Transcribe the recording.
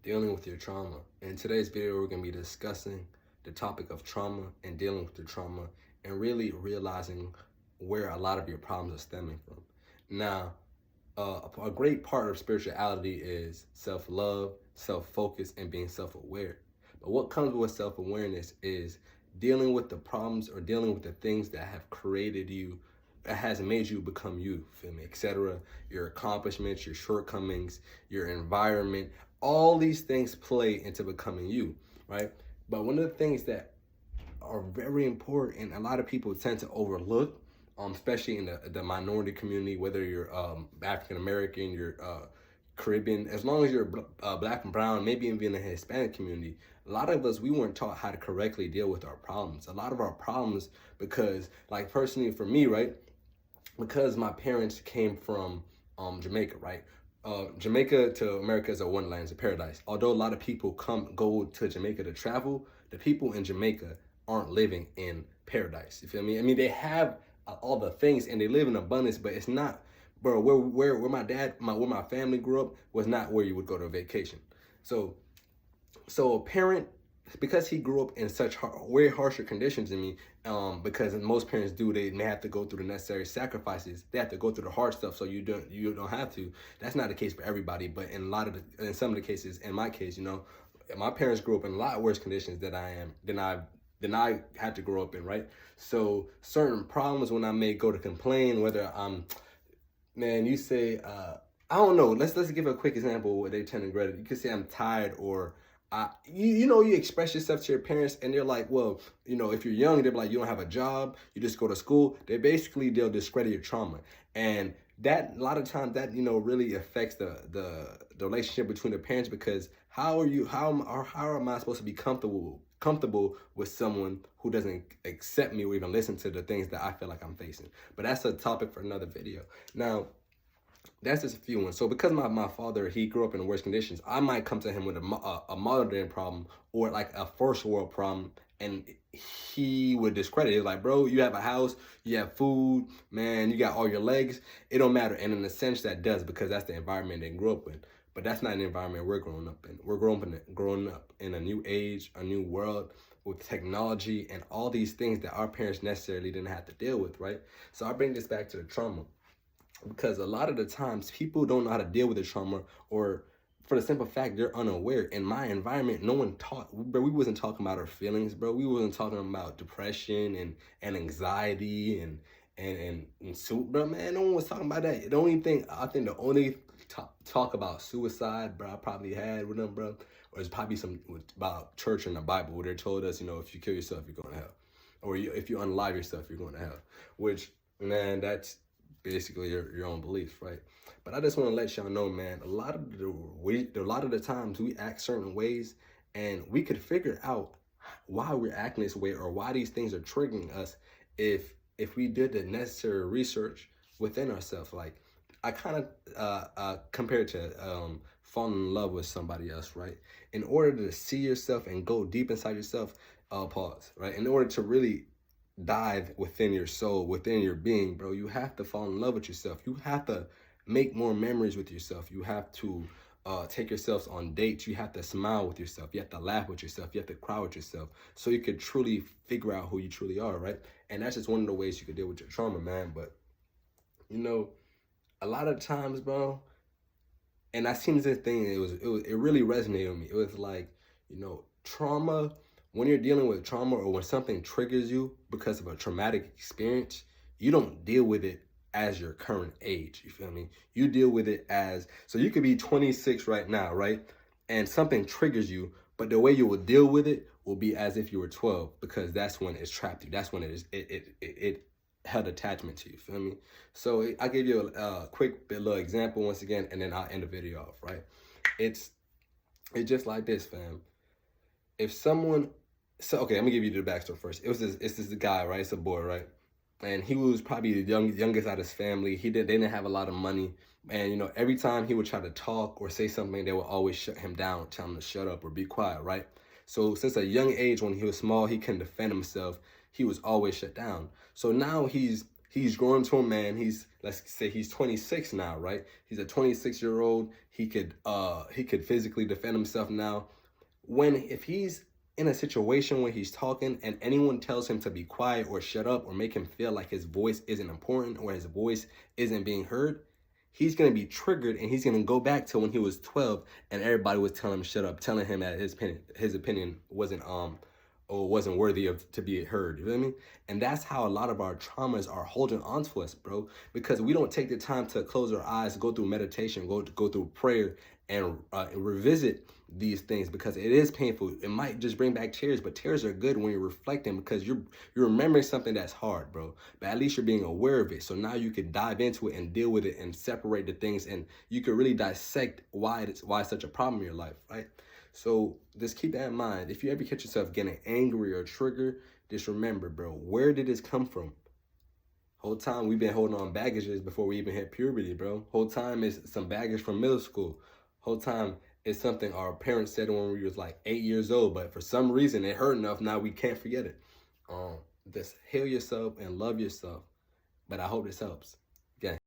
dealing with your trauma. In today's video, we're going to be discussing the topic of trauma and dealing with the trauma and really realizing where a lot of your problems are stemming from. Now, a great part of spirituality is self-love, self-focus, and being self-aware. But what comes with self-awareness is dealing with the problems or dealing with the things that have created you, that has made you become you, feel me, etc. Your accomplishments, your shortcomings, your environment, all these things play into becoming you, right? But one of the things that are very important, a lot of people tend to overlook, especially in the minority community, whether you're African American, you're Caribbean, as long as you're black and brown, maybe even in the Hispanic community, a lot of us, we weren't taught how to correctly deal with our problems. A lot of our problems, because like personally for me, right, because my parents came from Jamaica, right? Jamaica to America is a wonderland, it's a paradise. Although a lot of people go to Jamaica to travel, the people in Jamaica aren't living in paradise. You feel me? I mean, they have all the things and they live in abundance, but it's not, bro. Where my dad, where my family grew up was not where you would go to vacation. So a parent, because he grew up in such way harsher conditions than me, because most parents do, they have to go through the necessary sacrifices. They have to go through the hard stuff, so you don't have to. That's not the case for everybody, but in some of the cases, in my case, my parents grew up in a lot worse conditions than I had to grow up in, right? So certain problems when I may go to complain, whether man, you say, I don't know. Let's give a quick example where they tend to regret it. You could say I'm tired, or you express yourself to your parents and they're like, well, if you're young, they're like, you don't have a job, you just go to school. They'll discredit your trauma. And that, a lot of times that, really affects the relationship between the parents, because how am I supposed to be comfortable with someone who doesn't accept me or even listen to the things that I feel like I'm facing? But that's a topic for another video. Now, that's just a few ones. So because my father, he grew up in the worst conditions, I might come to him with a modern day problem or like a first world problem, and he would discredit it. Like, bro, you have a house, you have food, man, you got all your legs. It don't matter. And in a sense that does, because that's the environment they grew up in. But that's not an environment we're growing up in. We're growing up in a new age, a new world with technology and all these things that our parents necessarily didn't have to deal with, right? So I bring this back to the trauma, because a lot of the times people don't know how to deal with the trauma, or for the simple fact they're unaware. In my environment, no one taught, bro. We wasn't talking about our feelings, bro. We wasn't talking about depression and anxiety and so, bro, man, no one was talking about that. I think the only talk about suicide, bro, I probably had with them, bro, or it's probably some about church and the Bible, where they told us, if you kill yourself, you're going to hell, or if you unalive yourself, you're going to hell. Which, man, that's basically your own beliefs, right? But I just want to let y'all know, man, a lot of the times we act certain ways, and we could figure out why we're acting this way or why these things are triggering us if we did the necessary research within ourselves. Like, I kind of compare it to falling in love with somebody else, right? In order to see yourself and go deep inside yourself, pause, right? In order to really dive within your soul, within your being, bro, you have to fall in love with yourself. You have to make more memories with yourself. You have to take yourselves on dates. You have to smile with yourself. You have to laugh with yourself. You have to cry with yourself, so you could truly figure out who you truly are, right? And that's just one of the ways you could deal with your trauma, man. But a lot of times, bro, and I seen this thing, it really resonated with me. It was like, trauma, when you're dealing with trauma or when something triggers you because of a traumatic experience, you don't deal with it as your current age, you feel me? You deal with it as, so you could be 26 right now, right? And something triggers you, but the way you will deal with it will be as if you were 12, because that's when it's trapped you. That's when it held attachment to you, feel me? So I'll give you a quick little example once again, and then I'll end the video off, right? It's just like this, fam. If someone, okay, let me give you the backstory first. It's this guy, right? It's a boy, right? And he was probably the youngest out of his family. They didn't have a lot of money. And, every time he would try to talk or say something, they would always shut him down, tell him to shut up or be quiet, right? So since a young age, when he was small, he couldn't defend himself. He was always shut down. So now he's He's grown to a man. Let's say he's 26 now, right? He's a 26-year-old. He could physically defend himself now. If he's in a situation where he's talking and anyone tells him to be quiet or shut up or make him feel like his voice isn't important or his voice isn't being heard, he's going to be triggered and he's going to go back to when he was 12 and everybody was telling him shut up, telling him that his opinion wasn't or wasn't worthy of to be heard. You know what I mean? And that's how a lot of our traumas are holding on to us, bro, because we don't take the time to close our eyes, go through meditation, go through prayer, and revisit these things, because it is painful. It might just bring back tears, but tears are good when you're reflecting, because you're remembering something that's hard, bro. But at least you're being aware of it. So now you can dive into it and deal with it and separate the things, and you can really dissect why it's such a problem in your life, right? So just keep that in mind. If you ever catch yourself getting angry or triggered, just remember, bro, where did this come from? Whole time we've been holding on baggages before we even hit puberty, bro. Whole time is some baggage from middle school. Whole time is something our parents said when we was like 8 years old, but for some reason it hurt enough, now we can't forget it. Just heal yourself and love yourself. But I hope this helps.